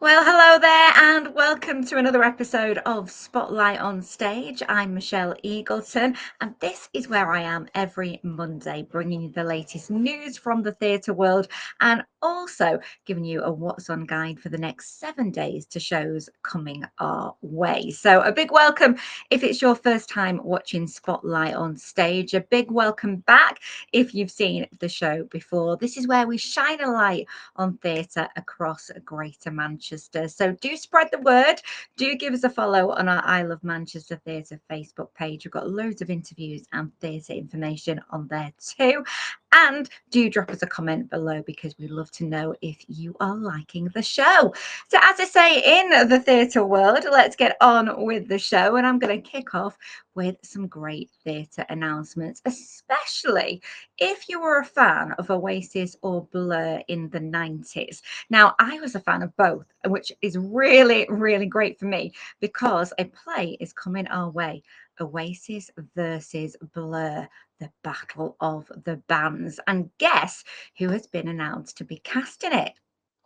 Well, hello there, and welcome to another episode of Spotlight on Stage. I'm Michelle Eagleton, and this is where I am every Monday, bringing you the latest news from the theatre world and also giving you a What's On guide for the next 7 days to shows coming our way. So, a big welcome if it's your first time watching Spotlight on Stage, a big welcome back if you've seen the show before. This is where we shine a light on theatre across Greater Manchester. So do spread the word. Do give us a follow on our I Love Manchester Theatre Facebook page. We've got loads of interviews and theatre information on there too. And do drop us a comment below because we love to know if you are liking the show. So, as I say, in the theatre world, let's get on with the show. And I'm going to kick off with some great theatre announcements, especially if you were a fan of Oasis or Blur in the 90s. Now, I was a fan of both, which is really, really great for me because a play is coming our way. Oasis versus Blur, the battle of the bands. And guess who has been announced to be casting it?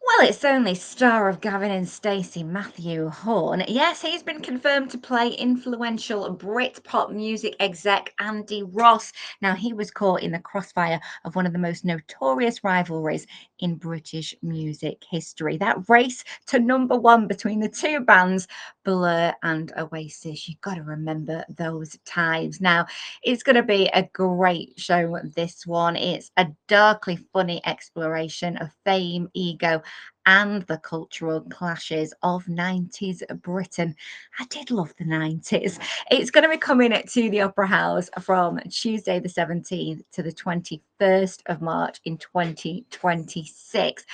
Well, it's only star of Gavin and Stacey, Matthew Horn. Yes, he's been confirmed to play influential Brit pop music exec Andy Ross. Now, he was caught in the crossfire of one of the most notorious rivalries in British music history. That race to number one between the two bands, Blur and Oasis. You've got to remember those times. Now, it's going to be a great show, this one. It's a darkly funny exploration of fame, ego, and the cultural clashes of 90s Britain. I did love the 90s. It's going to be coming to the Opera House from Tuesday the 17th to the 21st of March in 2026.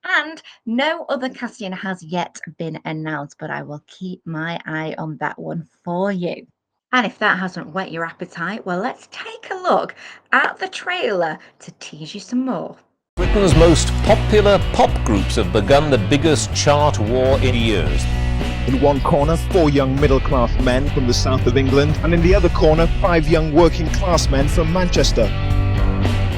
And no other casting has yet been announced, but I will keep my eye on that one for you. And if that hasn't whet your appetite, well, let's take a look at the trailer to tease you some more. Britain's most popular pop groups have begun the biggest chart war in years. In one corner, 4 young middle-class men from the south of England, and in the other corner, 5 young working-class men from Manchester.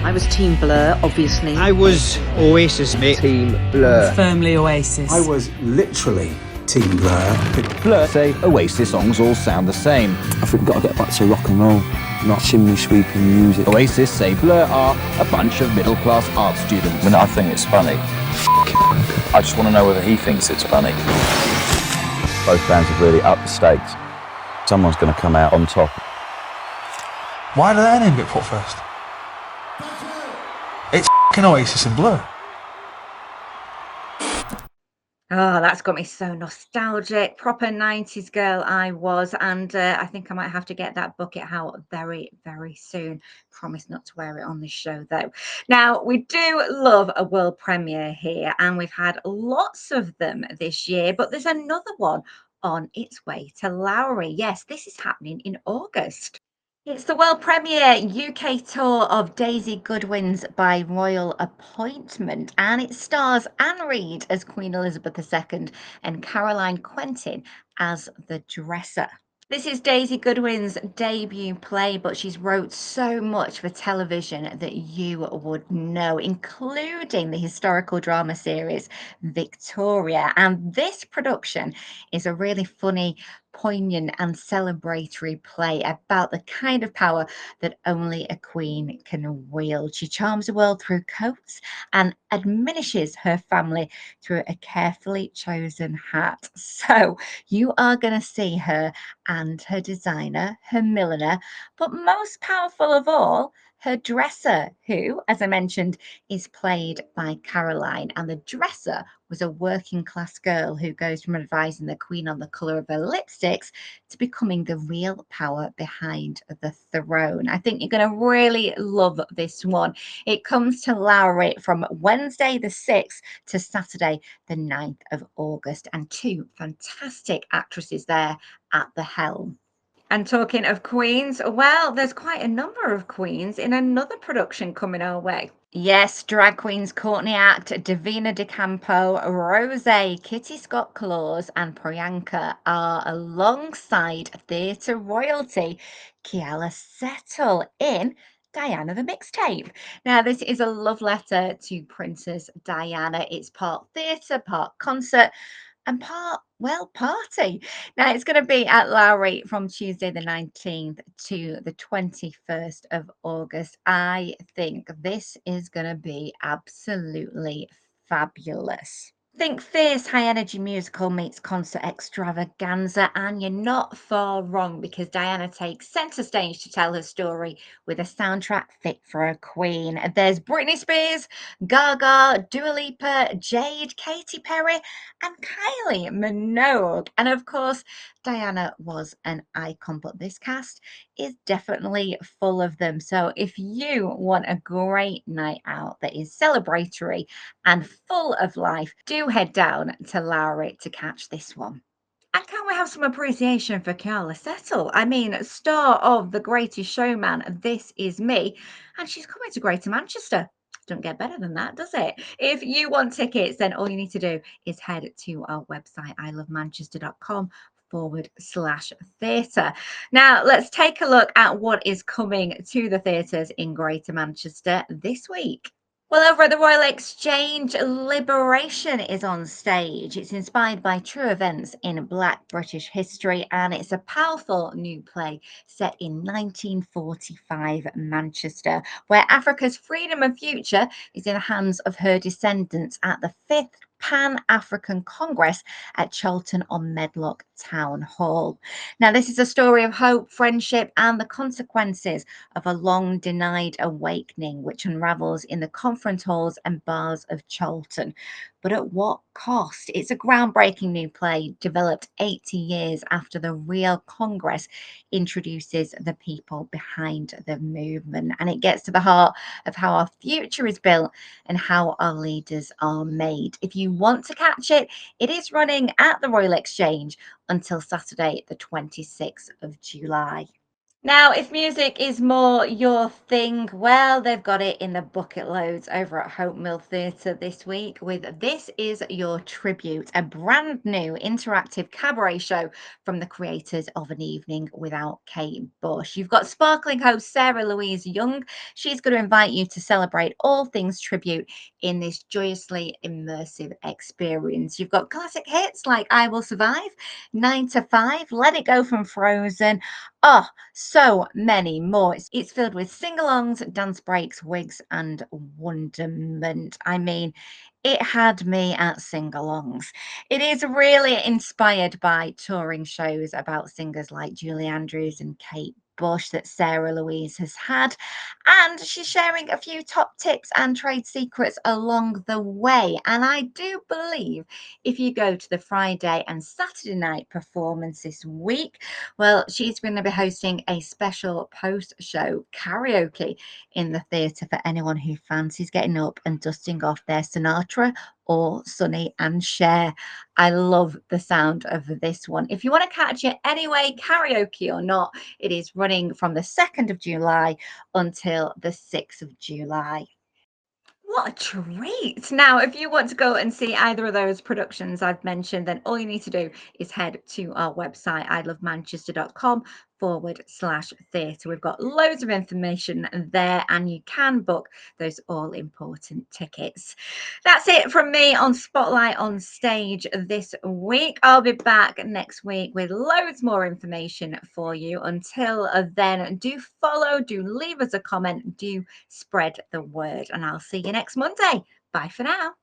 I was Team Blur, obviously. I was Oasis, mate. Team Blur. Firmly Oasis. I was literally Team Blur. Blur say Oasis songs all sound the same. I think we've got to get back to rock and roll, not chimney sweeping music. Oasis say Blur are a bunch of middle-class art students. I mean, I think it's funny. I just want to know whether he thinks it's funny. Both bands have really upped the stakes. Someone's going to come out on top. Why did their name get put first? It's Oasis and Blur. Oh, that's got me so nostalgic. Proper 90s girl I was. And I think I might have to get that bucket out very, very soon. Promise not to wear it on this show, though. Now, we do love a world premiere here, and we've had lots of them this year, but there's another one on its way to Lowry. Yes, this is happening in August. It's the world premiere UK tour of Daisy Goodwin's By Royal Appointment, and it stars Anne Reid as Queen Elizabeth II and Caroline Quentin as the Dresser. This is Daisy Goodwin's debut play, but she's wrote so much for television that you would know, including the historical drama series Victoria. And this production is a really funny, poignant and celebratory play about the kind of power that only a queen can wield. She charms the world through coats and admonishes her family through a carefully chosen hat. So you are going to see her and her designer, her milliner, but most powerful of all, her dresser, who, as I mentioned, is played by Caroline. And the dresser was a working class girl who goes from advising the Queen on the colour of her lipsticks to becoming the real power behind the throne. I think you're going to really love this one. It comes to Lowry from Wednesday the 6th to Saturday the 9th of August, and 2 fantastic actresses there at the helm. And talking of queens, well, there's quite a number of queens in another production coming our way. Yes, drag queens Courtney Act, Davina De Campo, Rose, Kitty Scott Claus, and Priyanka are alongside theatre royalty Kiala Settle in Diana the Mixtape. Now, this is a love letter to Princess Diana. It's part theatre, part concert, and party. Now it's going to be at Lowry from Tuesday the 19th to the 21st of August. I think this is going to be absolutely fabulous. Think fierce high energy musical meets concert extravaganza, and you're not far wrong because Diana takes centre stage to tell her story with a soundtrack fit for a queen. There's Britney Spears, Gaga, Dua Lipa, Jade, Katy Perry, and Kylie Minogue. And of course, Diana was an icon, but this cast is definitely full of them. So if you want a great night out that is celebratory and full of life, do head down to Lowry to catch this one. And can we have some appreciation for Carla Settle? I mean, star of The Greatest Showman, This Is Me, and she's coming to Greater Manchester. Don't get better than that, does it? If you want tickets, then all you need to do is head to our website, ilovemanchester.com/theatre. Now, let's take a look at what is coming to the theatres in Greater Manchester this week. Well, over at the Royal Exchange, Liberation is on stage. It's inspired by true events in Black British history, and it's a powerful new play set in 1945 Manchester, where Africa's freedom and future is in the hands of her descendants at the 5th Pan-African Congress at Charlton-on-Medlock Town Hall. Now, this is a story of hope, friendship, and the consequences of a long denied awakening, which unravels in the conference halls and bars of Charlton. But at what cost? It's a groundbreaking new play developed 80 years after the real Congress introduces the people behind the movement. And it gets to the heart of how our future is built and how our leaders are made. If you want to catch it, it is running at the Royal Exchange until Saturday, the 26th of July. Now, if music is more your thing, well, they've got it in the bucket loads over at Hope Mill Theatre this week with This Is Your Tribute, a brand new interactive cabaret show from the creators of An Evening Without Kate Bush. You've got sparkling host Sarah Louise Young. She's going to invite you to celebrate all things tribute in this joyously immersive experience. You've got classic hits like I Will Survive, 9 to 5, Let It Go from Frozen. Oh, so many more. It's filled with sing-alongs, dance breaks, wigs, and wonderment. I mean, it had me at sing-alongs. It is really inspired by touring shows about singers like Julie Andrews and Kate Bush that Sarah Louise has had, and she's sharing a few top tips and trade secrets along the way. And I do believe if you go to the Friday and Saturday night performance this week, well, she's going to be hosting a special post-show karaoke in the theatre for anyone who fancies getting up and dusting off their Sinatra or Sonny and Cher. I love the sound of this one. If you want to catch it anyway, karaoke or not, it is running from the 2nd of July until the 6th of July. What a treat. Now, if you want to go and see either of those productions I've mentioned, then all you need to do is head to our website, ilovemanchester.com/theatre. We've got loads of information there, and you can book those all important tickets. That's it from me on Spotlight on Stage this week. I'll be back next week with loads more information for you. Until then, do follow, do leave us a comment, do spread the word, and I'll see you next Monday. Bye for now.